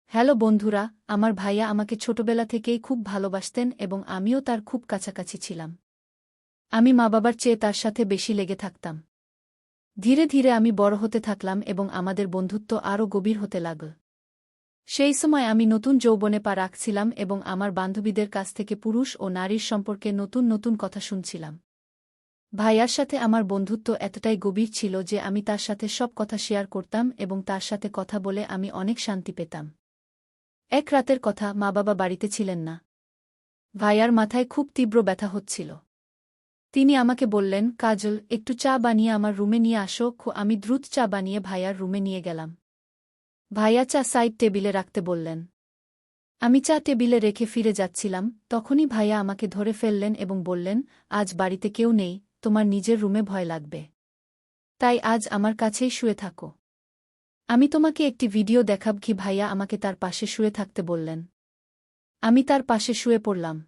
Hello বন্ধুরা, আমার ভাইয়া আমাকে ছোটবেলা থেকেই খুব ভালোবাসতেন এবং আমিও তার খুব কাছাকাছি ছিলাম। আমি মা-বাবার চেয়ে তার সাথে বেশি লেগে থাকতাম। ধীরে ধীরে আমি বড় হতে থাকলাম এবং আমাদের বন্ধুত্ব আরও গভীর হতে লাগল। সেই সময় আমি নতুন যৌবনে পা রাখছিলাম এবং আমার বান্ধবীদের কাছ থেকে পুরুষ ও নারীর সম্পর্কে নতুন নতুন কথা শুনছিলাম। ভাইয়ার সাথে আমার বন্ধুত্ব এতটাই গভীর ছিল যে আমি তার সাথে সব কথা শেয়ার করতাম এবং তার সাথে কথা বলে আমি অনেক শান্তি পেতাম। এক রাতের কথা, মা-বাবা বাড়িতে ছিলেন না। ভাইয়ার মাথায় খুব তীব্র ব্যথা হচ্ছিল। তিনি আমাকে বললেন, কাজল, একটু চা বানিয়ে আমার রুমে নিয়ে আসো। আমি দ্রুত চা বানিয়ে ভাইয়ার রুমে নিয়ে গেলাম। ভাইয়া চা সাইড টেবিলে রাখতে বললেন। আমি চা টেবিলে রেখে ফিরে যাচ্ছিলাম, তখনই ভাইয়া আমাকে ধরে ফেললেন এবং বললেন, আজ বাড়িতে কেউ নেই, তোমার নিজের রুমে ভয় লাগবে। তাই আজ আমার কাছেই শুয়ে থাকো। আমি তোমাকে একটি ভিডিও দেখাব। ভাইয়া আমাকে তার পাশে শুয়ে থাকতে বললেন। আমি তার পাশে শুয়ে পড়লাম।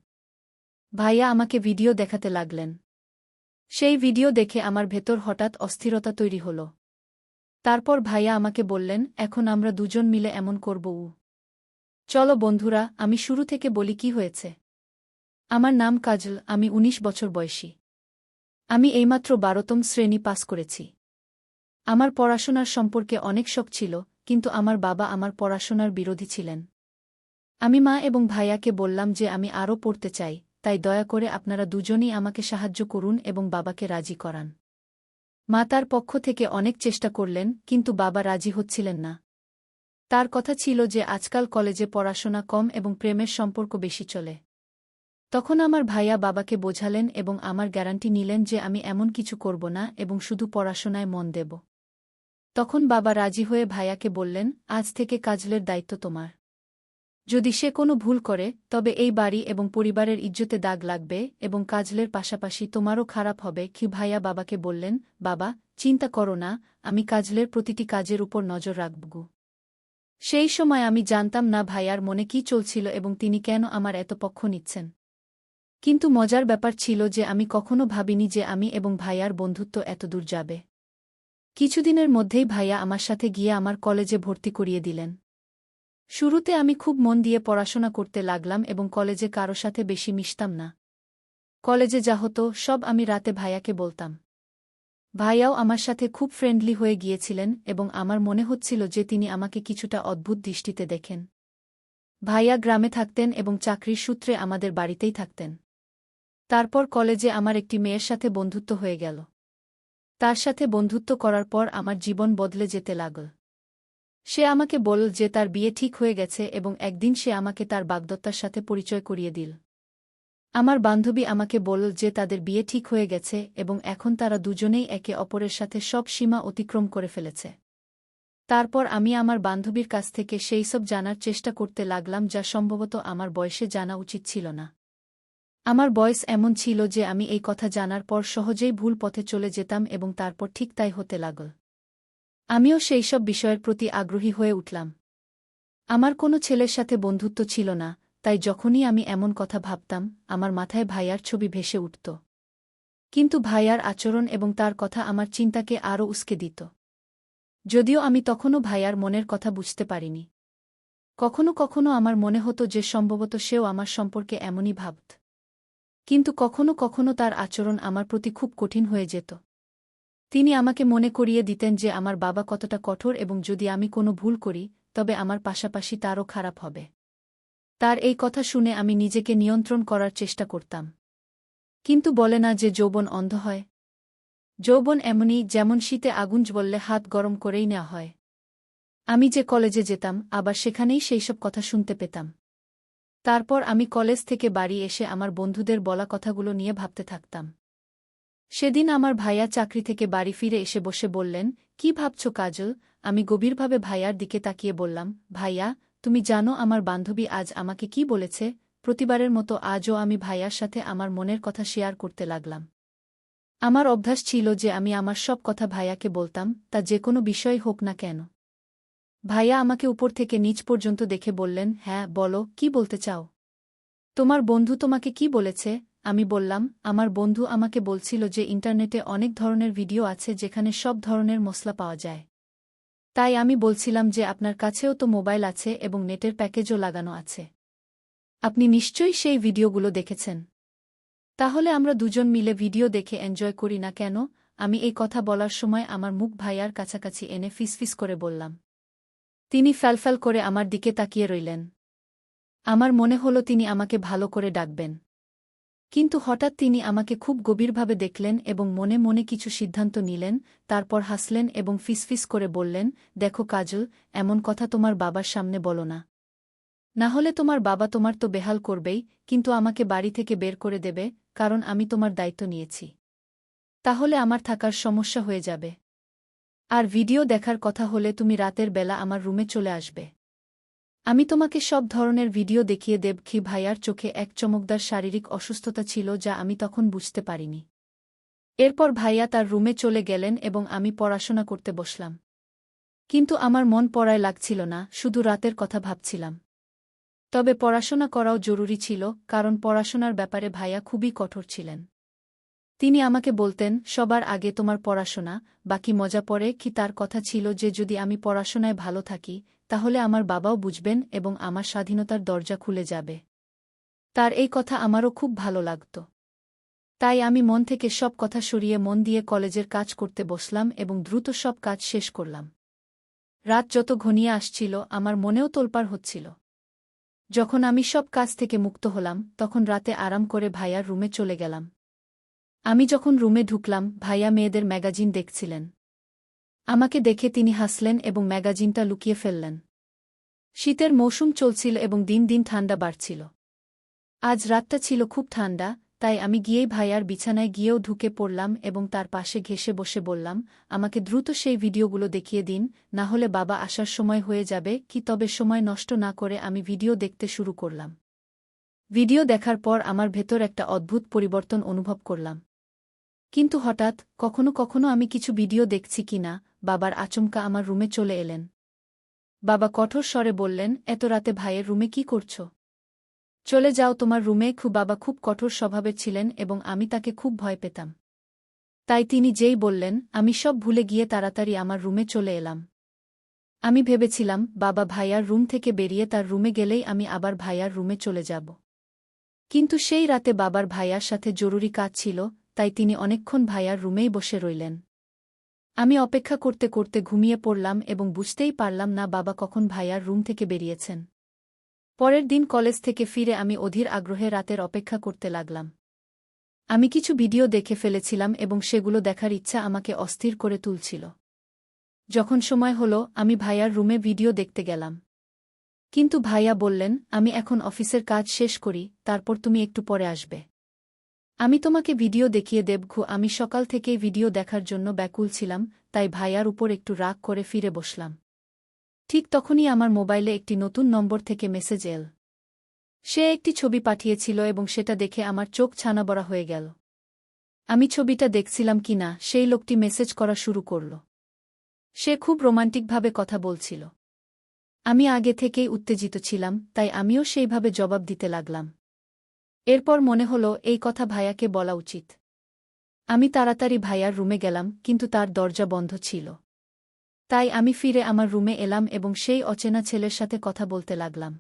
ভাইয়া আমাকে ভিডিও দেখাতে লাগলেন। সেই ভিডিও দেখে আমার ভেতর হঠাৎ অস্থিরতা তৈরি হল। তারপর ভাইয়া আমাকে বললেন, এখন আমরা দুজন মিলে এমন করব। চলো বন্ধুরা, আমি শুরু থেকে বলি কি হয়েছে। আমার নাম কাজল, আমি ১৯ বছর বয়সী। আমি এইমাত্র ১২তম শ্রেণী পাস করেছি। আমার পড়াশোনার সম্পর্কে অনেক শখ ছিল, কিন্তু আমার বাবা আমার পড়াশোনার বিরোধী ছিলেন। আমি মা এবং ভাইয়াকে বললাম যে আমি আরও পড়তে চাই, তাই দয়া করে আপনারা দুজনই আমাকে সাহায্য করুন এবং বাবাকে রাজি করান। মা তার পক্ষ থেকে অনেক চেষ্টা করলেন, কিন্তু বাবা রাজি হচ্ছিলেন না। তার কথা ছিল যে আজকাল কলেজে পড়াশোনা কম এবং প্রেমের সম্পর্ক বেশি চলে। তখন আমার ভাইয়া বাবাকে বোঝালেন এবং আমার গ্যারান্টি নিলেন যে আমি এমন কিছু করব না এবং শুধু পড়াশোনায় মন দেব। তখন বাবা রাজি হয়ে ভাইয়াকে বললেন, আজ থেকে কাজলের দায়িত্ব তোমার। যদি সে কোনো ভুল করে, তবে এই বাড়ি এবং পরিবারের ইজ্জতে দাগ লাগবে এবং কাজলের পাশাপাশি তোমারও খারাপ হবে। ভাইয়া বাবাকে বললেন, বাবা, চিন্তা করো না, আমি কাজলের প্রতিটি কাজের উপর নজর রাখব। সেই সময় আমি জানতাম না ভাইয়ার মনে কি চলছিল এবং তিনি কেন আমার এত পক্ষ নিচ্ছেন। কিন্তু মজার ব্যাপার ছিল যে আমি কখনো ভাবিনি যে আমি এবং ভাইয়ার বন্ধুত্ব এতদূর যাবে। কিছুদিনের মধ্যেই ভাইয়া আমার সাথে গিয়ে আমার কলেজে ভর্তি করিয়ে দিলেন। শুরুতে আমি খুব মন দিয়ে পড়াশোনা করতে লাগলাম এবং কলেজে কারো সাথে বেশি মিশতাম না। কলেজে যা হতো সব আমি রাতে ভাইয়াকে বলতাম। ভাইয়াও আমার সাথে খুব ফ্রেন্ডলি হয়ে গিয়েছিলেন এবং আমার মনে হচ্ছিল যে তিনি আমাকে কিছুটা অদ্ভুত দৃষ্টিতে দেখেন। ভাইয়া গ্রামে থাকতেন এবং চাকরির সূত্রে আমাদের বাড়িতেই থাকতেন। তারপর কলেজে আমার একটি মেয়ের সাথে বন্ধুত্ব হয়ে গেল। তার সাথে বন্ধুত্ব করার পর আমার জীবন বদলে যেতে লাগল। সে আমাকে বলল যে তার বিয়ে ঠিক হয়ে গেছে এবং একদিন সে আমাকে তার বাগদত্তার সাথে পরিচয় করিয়ে দিল। আমার বান্ধবী আমাকে বলল যে তাদের বিয়ে ঠিক হয়ে গেছে এবং এখন তারা দুজনেই একে অপরের সাথে সব সীমা অতিক্রম করে ফেলেছে। তারপর আমি আমার বান্ধবীর কাছ থেকে সেই সব জানার চেষ্টা করতে লাগলাম যা সম্ভবত আমার বয়সে জানা উচিত ছিল না। আমার বয়স এমন ছিল যে আমি এই কথা জানার পর সহজেই ভুল পথে চলে যেতাম এবং তারপর ঠিক তাই হতে লাগল। আমিও সেই সব বিষয়ের প্রতি আগ্রহী হয়ে উঠলাম। আমার কোনো ছেলের সাথে বন্ধুত্ব ছিল না, তাই যখনই আমি এমন কথা ভাবতাম, আমার মাথায় ভাইয়ার ছবি ভেসে উঠত। কিন্তু ভাইয়ার আচরণ এবং তার কথা আমার চিন্তাকে আরও উস্কে দিত। যদিও আমি তখনও ভাইয়ার মনের কথা বুঝতে পারিনি। কখনো কখনো আমার মনে হতো যে সম্ভবত সেও আমার সম্পর্কে এমনই ভাবত। কিন্তু কখনো কখনো তার আচরণ আমার প্রতি খুব কঠিন হয়ে যেত। তিনি আমাকে মনে করিয়ে দিতেন যে আমার বাবা কতটা কঠোর এবং যদি আমি কোনো ভুল করি, তবে আমার পাশাপাশি তারও খারাপ হবে। তার এই কথা শুনে আমি নিজেকে নিয়ন্ত্রণ করার চেষ্টা করতাম। কিন্তু বলে না যে যৌবন অন্ধ হয়। যৌবন এমনই, যেমন শীতে আগুন জ্বললে হাত গরম করেই নেওয়া হয়। আমি যে কলেজে যেতাম, আবার সেখানেই সেইসব কথা শুনতে পেতাম। তারপর আমি কলেজ থেকে বাড়ি এসে আমার বন্ধুদের বলা কথাগুলো নিয়ে ভাবতে থাকতাম। সেদিন আমার ভাইয়া চাকরি থেকে বাড়ি ফিরে এসে বসে বললেন, কি ভাবছ কাজল? আমি গভীরভাবে ভাইয়ার দিকে তাকিয়ে বললাম, ভাইয়া, তুমি জানো আমার বান্ধবী আজ আমাকে কি বলেছে? প্রতিবারের মতো আজও আমি ভাইয়ার সাথে আমার মনের কথা শেয়ার করতে লাগলাম। আমার অভ্যাস ছিল যে আমি আমার সব কথা ভাইয়াকে বলতাম, তা যে কোনো বিষয় হোক না কেন। ভাইয়া আমাকে উপর থেকে নিচ পর্যন্ত দেখে বললেন, হ্যাঁ বলো, কি বলতে চাও? তোমার বন্ধু তোমাকে কি বলেছে? আমি বললাম, আমার বন্ধু আমাকে বলছিল যে ইন্টারনেটে অনেক ধরনের ভিডিও আছে যেখানে সব ধরনের মশলা পাওয়া যায়। তাই আমি বলছিলাম যে আপনার কাছেও তো মোবাইল আছে এবং নেটের প্যাকেজও লাগানো আছে। আপনি নিশ্চয়ই সেই ভিডিওগুলো দেখেছেন। তাহলে আমরা দুজন মিলে ভিডিও দেখে এনজয় করি না কেন? আমি এই কথা বলার সময় আমার মুখ ভাইয়ার কাছাকাছি এনে ফিসফিস করে বললাম। তিনি ফ্যালফ্যাল করে আমার দিকে তাকিয়ে রইলেন। আমার মনে হলো তিনি আমাকে ভালো করে ডাকবেন। কিন্তু হঠাৎ তিনি আমাকে খুব গভীরভাবে দেখলেন এবং মনে মনে কিছু সিদ্ধান্ত নিলেন, তারপর হাসলেন এবং ফিসফিস করে বললেন, দেখো কাজল, এমন কথা তোমার বাবার সামনে বলো না। না হলে তোমার বাবা তোমার তো বেহাল করবেই, কিন্তু আমাকে বাড়ি থেকে বের করে দেবে, কারণ আমি তোমার দায়িত্ব নিয়েছি। তাহলে আমার থাকার সমস্যা হয়ে যাবে। আর ভিডিও দেখার কথা হলে তুমি রাতের বেলা আমার রুমে চলে আসবে। আমি তোমাকে সব ধরনের ভিডিও দেখিয়ে দেব। ভাইয়ার চোখে এক চমকদার শারীরিক অসুস্থতা ছিল যা আমি তখন বুঝতে পারিনি। এরপর ভাইয়া তার রুমে চলে গেলেন এবং আমি পড়াশোনা করতে বসলাম। কিন্তু আমার মন পড়ায় লাগছিল না, শুধু রাতের কথা ভাবছিলাম। তবে পড়াশোনা করাও জরুরি ছিল, কারণ পড়াশোনার ব্যাপারে ভাইয়া খুবই কঠোর ছিলেন। তিনি আমাকে বলতেন, সবার আগে তোমার পড়াশোনা, বাকি মজা পড়ে। তার কথা ছিল যে যদি আমি পড়াশোনায় ভালো থাকি, তাহলে আমার বাবাও বুঝবেন এবং আমার স্বাধীনতার দরজা খুলে যাবে। তার এই কথা আমারও খুব ভালো লাগত। তাই আমি মন থেকে সব কথা সরিয়ে মন দিয়ে কলেজের কাজ করতে বসলাম এবং দ্রুত সব কাজ শেষ করলাম। রাত যত ঘনিয়ে আসছিল আমার মনেও তোলপাড় হচ্ছিল। যখন আমি সব কাজ থেকে মুক্ত হলাম, তখন রাতে আরাম করে ভাইয়ার রুমে চলে গেলাম। আমি যখন রুমে ঢুকলাম, ভাইয়া মেয়েদের ম্যাগাজিন দেখছিলেন। আমাকে দেখে তিনি হাসলেন এবং ম্যাগাজিনটা লুকিয়ে ফেললেন। শীতের মৌসুম চলছিল এবং দিন দিন ঠান্ডা বাড়ছিল। আজ রাতটা ছিল খুব ঠান্ডা, তাই আমি গিয়েই ভাইয়ার বিছানায় গিয়েও ঢুকে পড়লাম এবং তার পাশে ঘেঁষে বসে বললাম, আমাকে দ্রুত সেই ভিডিওগুলো দেখিয়ে দিন, না হলে বাবা আসার সময় হয়ে যাবে। তবে সময় নষ্ট না করে আমি ভিডিও দেখতে শুরু করলাম। ভিডিও দেখার পর আমার ভেতর একটা অদ্ভুত পরিবর্তন অনুভব করলাম। কিন্তু হঠাৎ, কখনো কখনো আমি কিছু ভিডিও দেখছি কিনা, বাবার আচমকা আমার রুমে চলে এলেন। বাবা কঠোর স্বরে বললেন, এত রাতে ভাইয়ের রুমে কি করছ? চলে যাও তোমার রুমে। বাবা খুব কঠোর স্বভাবের ছিলেন এবং আমি তাকে খুব ভয় পেতাম। তাই তিনি যেই বললেন, আমি সব ভুলে গিয়ে তাড়াতাড়ি আমার রুমে চলে এলাম। আমি ভেবেছিলাম, বাবা ভাইয়ার রুম থেকে বেরিয়ে তার রুমে গেলেই আমি আবার ভাইয়ার রুমে চলে যাব। কিন্তু সেই রাতে বাবার ভাইয়ার সাথে জরুরি কাজ ছিল, তাই তিনি অনেকক্ষণ ভাইয়ার রুমেই বসে রইলেন। আমি অপেক্ষা করতে করতে ঘুমিয়ে পড়লাম এবং বুঝতেই পারলাম না বাবা কখন ভাইয়ার রুম থেকে বেরিয়েছেন। পরের দিন কলেজ থেকে ফিরে আমি অধীর আগ্রহে রাতের অপেক্ষা করতে লাগলাম। আমি কিছু ভিডিও দেখে ফেলেছিলাম এবং সেগুলো দেখার ইচ্ছা আমাকে অস্থির করে তুলছিল। যখন সময় হলো, আমি ভাইয়ার রুমে ভিডিও দেখতে গেলাম। কিন্তু ভাইয়া বললেন, আমি এখন অফিসের কাজ শেষ করি, তারপর তুমি একটু পরে আসবে। আমি তোমাকে ভিডিও দেখিয়ে দেব। আমি সকাল থেকেই ভিডিও দেখার জন্য ব্যাকুল ছিলাম, তাই ভাইয়ার উপর একটু রাগ করে ফিরে বসলাম। ঠিক তখনই আমার মোবাইলে একটি নতুন নম্বর থেকে মেসেজ এল। সে একটি ছবি পাঠিয়েছিল এবং সেটা দেখে আমার চোখ ছানাবড়া হয়ে গেল। আমি ছবিটা দেখছিলাম কিনা, সেই লোকটি মেসেজ করা শুরু করল। সে খুব রোমান্টিকভাবে কথা বলছিল। আমি আগে থেকেই উত্তেজিত ছিলাম, তাই আমিও সেইভাবে জবাব দিতে লাগলাম। এরপর মনে হলো এই কথা ভাইয়াকে বলা উচিত। আমি তাড়াতাড়ি ভাইয়ার রুমে গেলাম, কিন্তু তার দরজা বন্ধ ছিল। তাই আমি ফিরে আমার রুমে এলাম এবং সেই অচেনা ছেলের সাথে কথা বলতে লাগলাম।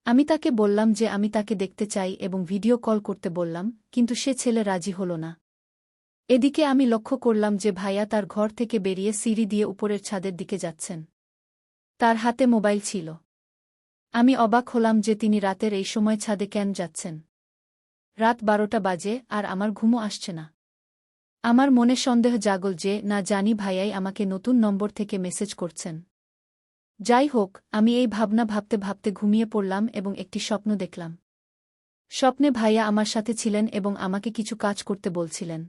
আমি তাকে বললাম যে আমি তাকে দেখতে চাই এবং ভিডিও কল করতে বললাম, কিন্তু সে ছেলে রাজি হল না। এদিকে আমি লক্ষ্য করলাম যে ভাইয়া তার ঘর থেকে বেরিয়ে সিঁড়ি দিয়ে উপরের ছাদের দিকে যাচ্ছেন। তার হাতে মোবাইল ছিল। আমি অবাক হলাম যে তিনি রাতের এই সময় ছাদে কেন যাচ্ছেন। রাত 12টা বাজে আর আমার ঘুমও আসছে না। আমার মনে সন্দেহ জাগল যে না জানি ভাইয়াই আমাকে নতুন নম্বর থেকে মেসেজ করছেন। যাই হোক, আমি এই ভাবনা ভাবতে ভাবতে ঘুমিয়ে পড়লাম এবং একটি স্বপ্ন দেখলাম। স্বপ্নে ভাইয়া আমার সাথে ছিলেন এবং আমাকে কিছু কাজ করতে বলছিলেন।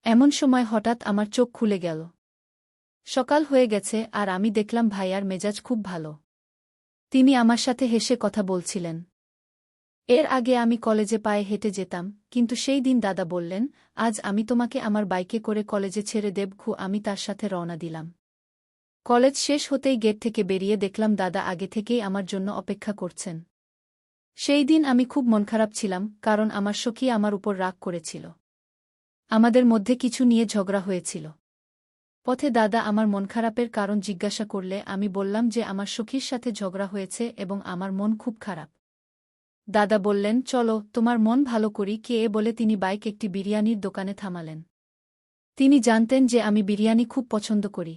এমন সময় হঠাৎ আমার চোখ খুলে গেল। সকাল হয়ে গেছে আর আমি দেখলাম ভাইয়ার মেজাজ খুব ভালো। তিনি আমার সাথে হেসে কথা বলছিলেন। এর আগে আমি কলেজে পায়ে হেঁটে যেতাম, কিন্তু সেই দিন দাদা বললেন, আজ আমি তোমাকে আমার বাইকে করে কলেজে ছেড়ে দেব। আমি তার সাথে রওনা দিলাম। কলেজ শেষ হতেই গেট থেকে বেরিয়ে দেখলাম দাদা আগে থেকেই আমার জন্য অপেক্ষা করছেন। সেই দিন আমি খুব মনখারাপ ছিলাম, কারণ আমার সখী আমার উপর রাগ করেছিল। আমাদের মধ্যে কিছু নিয়ে ঝগড়া হয়েছিল। পথে দাদা আমার মন খারাপের কারণ জিজ্ঞাসা করলে আমি বললাম যে আমার সখীর সাথে ঝগড়া হয়েছে এবং আমার মন খুব খারাপ। দাদা বললেন, চলো তোমার মন ভালো করি কে বলে তিনি বাইক একটি বিরিয়ানির দোকানে থামালেন। তিনি জানতেন যে আমি বিরিয়ানি খুব পছন্দ করি।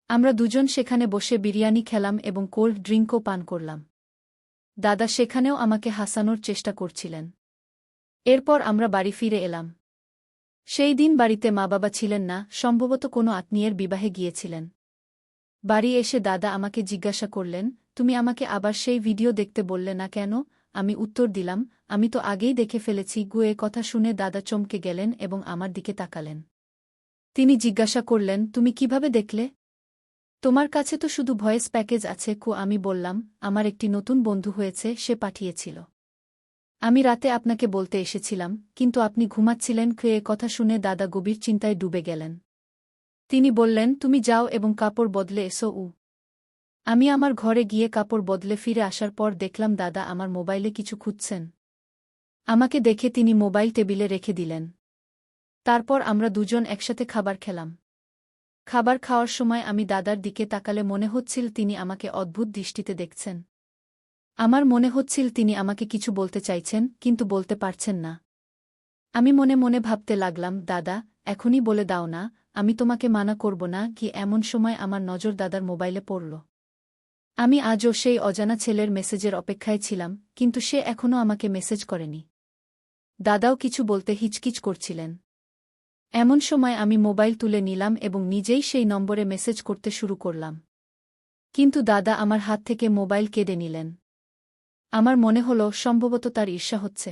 আমরা দুজন সেখানে বসে বিরিয়ানি খেলাম এবং কোল্ড ড্রিঙ্কও পান করলাম। দাদা সেখানেও আমাকে হাসানোর চেষ্টা করছিলেন। এরপর আমরা বাড়ি ফিরে এলাম। সেই দিন বাড়িতে মা বাবা ছিলেন না, সম্ভবত কোনো আত্মীয়ের বিবাহে গিয়েছিলেন। বাড়ি এসে দাদা আমাকে জিজ্ঞাসা করলেন, তুমি আমাকে আবার সেই ভিডিও দেখতে বললে না কেন? আমি উত্তর দিলাম, আমি তো আগেই দেখে ফেলেছি। এ কথা শুনে দাদা চমকে গেলেন এবং আমার দিকে তাকালেন। তিনি জিজ্ঞাসা করলেন, তুমি কিভাবে দেখলে? তোমার কাছে তো শুধু ভয়েস প্যাকেজ আছে। আমি বললাম, আমার একটি নতুন বন্ধু হয়েছে, সে পাঠিয়েছিল। আমি রাতে আপনাকে বলতে এসেছিলাম, কিন্তু আপনি ঘুমাচ্ছিলেন। এ কথা শুনে দাদা গভীর চিন্তায় ডুবে গেলেন। তিনি বললেন, তুমি যাও এবং কাপড় বদলে এসো। আমি আমার ঘরে গিয়ে কাপড় বদলে ফিরে আসার পর দেখলাম দাদা আমার মোবাইলে কিছু খুঁজছেন। আমাকে দেখে তিনি মোবাইল টেবিলে রেখে দিলেন। তারপর আমরা দুজন একসাথে খাবার খেলাম। খাবার খাওয়ার সময় আমি দাদার দিকে তাকালে মনে হচ্ছিল তিনি আমাকে অদ্ভুত দৃষ্টিতে দেখছেন। আমার মনে হচ্ছিল তিনি আমাকে কিছু বলতে চাইছেন, কিন্তু বলতে পারছেন না। আমি মনে মনে ভাবতে লাগলাম, দাদা, এখনই বলে দাও না, আমি তোমাকে মানা করব না। এমন সময় আমার নজর দাদার মোবাইলে পড়ল। আমি আজও সেই অজানা ছেলের মেসেজের অপেক্ষায় ছিলাম, কিন্তু সে এখনও আমাকে মেসেজ করেনি। দাদাও কিছু বলতে হিচকিচ করছিলেন। এমন সময় আমি মোবাইল তুলে নিলাম এবং নিজেই সেই নম্বরে মেসেজ করতে শুরু করলাম। কিন্তু দাদা আমার হাত থেকে মোবাইল কেড়ে নিলেন। আমার মনে হল সম্ভবত তার ঈর্ষা হচ্ছে।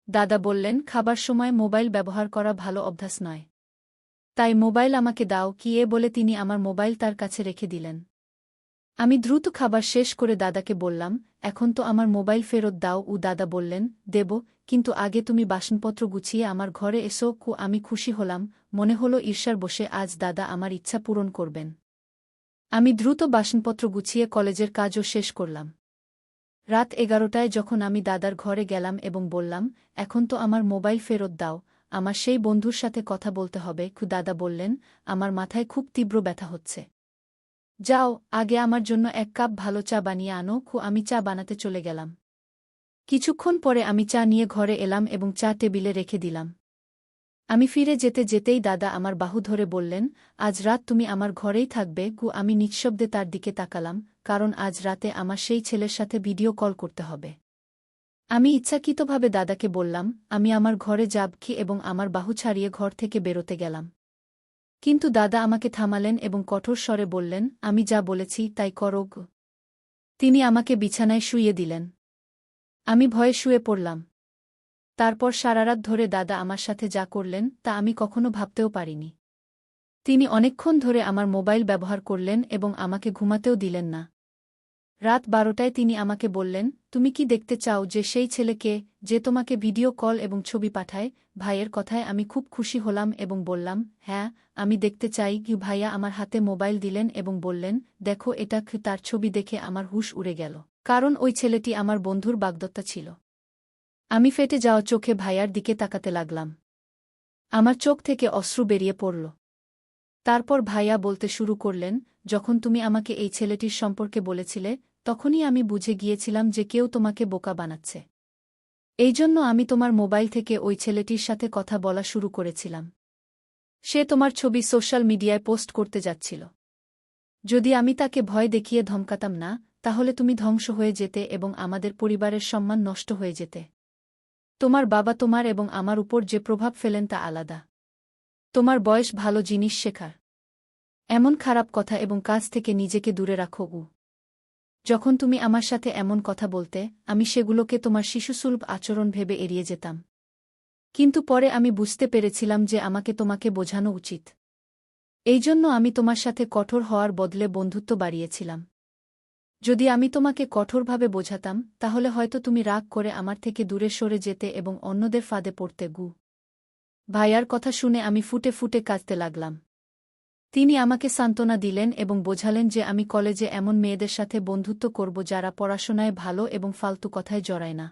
দাদা বললেন, খাবার সময় মোবাইল ব্যবহার করা ভালো অভ্যাস নয়। তাই মোবাইল আমাকে দাও। বলে তিনি আমার মোবাইল তার কাছে রেখে দিলেন। আমি দ্রুত খাবার শেষ করে দাদাকে বললাম, এখন তো আমার মোবাইল ফেরত দাও। দাদা বললেন, দেব, কিন্তু আগে তুমি বাসনপত্র গুছিয়ে আমার ঘরে এসো। আমি খুশি হলাম, মনে হলো ঈর্ষার বসে আজ দাদা আমার ইচ্ছা পূরণ করবেন। আমি দ্রুত বাসনপত্র গুছিয়ে কলেজের কাজও শেষ করলাম। রাত 11টায় যখন আমি দাদার ঘরে গেলাম এবং বললাম, এখন তো আমার মোবাইল ফেরত দাও, আমার সেই বন্ধুর সাথে কথা বলতে হবে। দাদা বললেন, আমার মাথায় খুব তীব্র ব্যথা হচ্ছে। যাও, আগে আমার জন্য এক কাপ ভালো চা বানিয়ে আনো। আমি চা বানাতে চলে গেলাম। কিছুক্ষণ পরে আমি চা নিয়ে ঘরে এলাম এবং চা টেবিলে রেখে দিলাম। আমি ফিরে যেতে যেতেই দাদা আমার বাহু ধরে বললেন, আজ রাত তুমি আমার ঘরেই থাকবে। আমি নিঃশব্দে তার দিকে তাকালাম, কারণ আজ রাতে আমার সেই ছেলের সাথে ভিডিও কল করতে হবে। আমি ইচ্ছাকৃতভাবে দাদাকে বললাম, আমি আমার ঘরে যাব এবং আমার বাহু ছাড়িয়ে ঘর থেকে বেরোতে গেলাম। কিন্তু দাদা আমাকে থামালেন এবং কঠোর স্বরে বললেন, আমি যা বলেছি তাই করো। তিনি আমাকে বিছানায় শুইয়ে দিলেন। আমি ভয়ে শুয়ে পড়লাম। তারপর সারারাত ধরে দাদা আমার সাথে যা করলেন তা আমি কখনো ভাবতেও পারিনি। তিনি অনেকক্ষণ ধরে আমার মোবাইল ব্যবহার করলেন এবং আমাকে ঘুমাতেও দিলেন না। রাত 12টায় তিনি আমাকে বললেন, তুমি কি দেখতে চাও যে সেই ছেলেকে, যে তোমাকে ভিডিও কল এবং ছবি পাঠায়? ভাইয়ের কথায় আমি খুব খুশি হলাম এবং বললাম, হ্যাঁ, আমি দেখতে চাই। ভাইয়া আমার হাতে মোবাইল দিলেন এবং বললেন, দেখো এটা। তার ছবি দেখে আমার হুঁশ উড়ে গেল, কারণ ওই ছেলেটি আমার বন্ধুর বাগদত্তা ছিল। আমি ফেটে যাওয়া চোখে ভাইয়ার দিকে তাকাতে লাগলাম। আমার চোখ থেকে অশ্রু বেরিয়ে পড়ল। তারপর ভাইয়া বলতে শুরু করলেন, যখন তুমি আমাকে এই ছেলেটির সম্পর্কে বলেছিলে, তখনই আমি বুঝে গিয়েছিলাম যে কেউ তোমাকে বোকা বানাচ্ছে। এই জন্য আমি তোমার মোবাইল থেকে ওই ছেলেটির সাথে কথা বলা শুরু করেছিলাম। সে তোমার ছবি সোশ্যাল মিডিয়ায় পোস্ট করতে যাচ্ছিল। যদি আমি তাকে ভয় দেখিয়ে ধমকাতাম না, তাহলে তুমি ধ্বংস হয়ে যেতে এবং আমাদের পরিবারের সম্মান নষ্ট হয়ে যেতে। তোমার বাবা তোমার এবং আমার উপর যে প্রভাব ফেলেন তা আলাদা। তোমার বয়স ভালো জিনিস শেখার। এমন খারাপ কথা এবং কাজ থেকে নিজেকে দূরে রাখো। যখন তুমি আমার সাথে এমন কথা বলতে, আমি সেগুলোকে তোমার শিশুসুলভ আচরণ ভেবে এড়িয়ে যেতাম। কিন্তু পরে আমি বুঝতে পেরেছিলাম যে আমাকে তোমাকে বোঝানো উচিত। এই জন্য আমি তোমার সাথে কঠোর হওয়ার বদলে বন্ধুত্ব বাড়িয়েছিলাম। যদি আমি তোমাকে কঠোরভাবে বোঝাতাম, তাহলে হয়তো তুমি রাগ করে আমার থেকে দূরে সরে যেতে এবং অন্যদের ফাঁদে পড়তে। ভাইয়ার কথা শুনে আমি ফুটে ফুটে কাঁদতে লাগলাম। তিনি আমাকে সান্ত্বনা দিলেন এবং বোঝালেন যে আমি কলেজে এমন মেয়েদের সাথে বন্ধুত্ব করব যারা পড়াশোনায় ভালো এবং ফালতু কথায় জড়ায় না।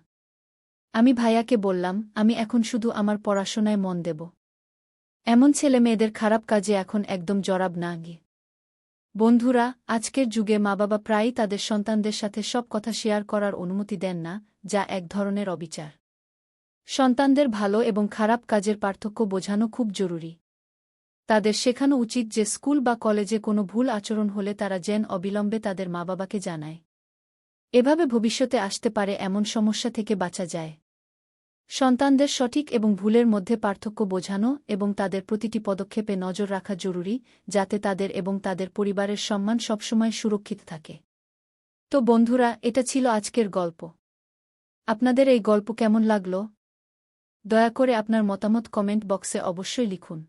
আমি ভাইয়াকে বললাম, আমি এখন শুধু আমার পড়াশোনায় মন দেব। এমন ছেলে মেয়েদের খারাপ কাজে এখন একদম জড়াব না গে। বন্ধুরা, আজকের যুগে মা-বাবা প্রায়ই তাদের সন্তানদের সাথে সব কথা শেয়ার করার অনুমতি দেন না, যা এক ধরনের অবিচার। সন্তানদের ভালো এবং খারাপ কাজের পার্থক্য বোঝানো খুব জরুরি। তাদের শেখানো উচিত যে স্কুল বা কলেজে কোনো ভুল আচরণ হলে তারা যেন অবিলম্বে তাদের মা-বাবাকে জানায়। এভাবে ভবিষ্যতে আসতে পারে এমন সমস্যা থেকে বাঁচা যায়। সন্তানদের সঠিক এবং ভুলের মধ্যে পার্থক্য বোঝানো এবং তাদের প্রতিটি পদক্ষেপে নজর রাখা জরুরি, যাতে তাদের এবং তাদের পরিবারের সম্মান সবসময় সুরক্ষিত থাকে। তো বন্ধুরা, এটা ছিল আজকের গল্প। আপনাদের এই গল্প কেমন লাগল? দয়া করে আপনার মতামত কমেন্ট বক্সে অবশ্যই লিখুন।